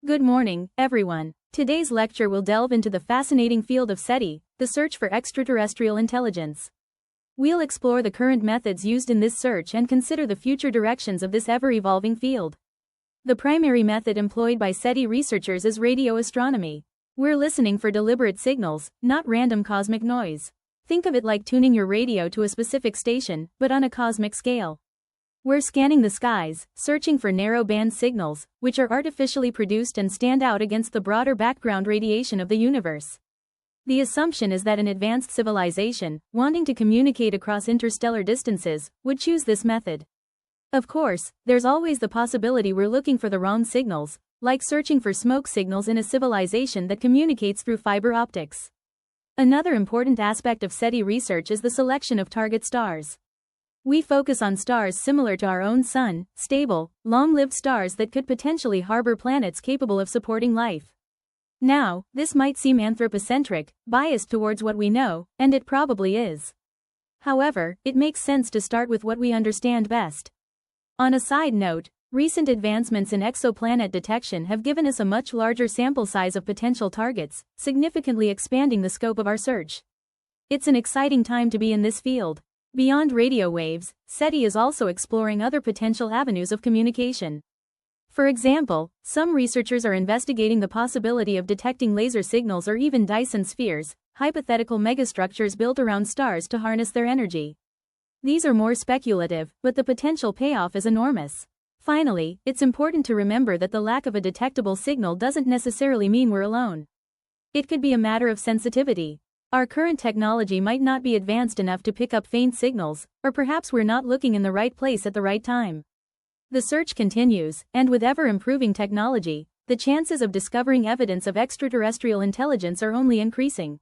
Good morning, everyone. Today's lecture will delve into the fascinating field of SETI, the search for extraterrestrial intelligence. We'll explore the current methods used in this search and consider the future directions of this ever-evolving field. The primary method employed by SETI researchers is radio astronomy. We're listening for deliberate signals, not random cosmic noise. Think of it like tuning your radio to a specific station, but on a cosmic scale. We're scanning the skies, searching for narrow-band signals, which are artificially produced and stand out against the broader background radiation of the universe. The assumption is that an advanced civilization, wanting to communicate across interstellar distances, would choose this method. Of course, there's always the possibility we're looking for the wrong signals, like searching for smoke signals in a civilization that communicates through fiber optics. Another important aspect of SETI research is the selection of target stars. We focus on stars similar to our own Sun, stable, long-lived stars that could potentially harbor planets capable of supporting life. Now, this might seem anthropocentric, biased towards what we know, and it probably is. However, it makes sense to start with what we understand best. On a side note, recent advancements in exoplanet detection have given us a much larger sample size of potential targets, significantly expanding the scope of our search. It's an exciting time to be in this field. Beyond radio waves, SETI is also exploring other potential avenues of communication. For example, some researchers are investigating the possibility of detecting laser signals or even Dyson spheres, hypothetical megastructures built around stars to harness their energy. These are more speculative, but the potential payoff is enormous. Finally, it's important to remember that the lack of a detectable signal doesn't necessarily mean we're alone. It could be a matter of sensitivity. Our current technology might not be advanced enough to pick up faint signals, or perhaps we're not looking in the right place at the right time. The search continues, and with ever-improving technology, the chances of discovering evidence of extraterrestrial intelligence are only increasing.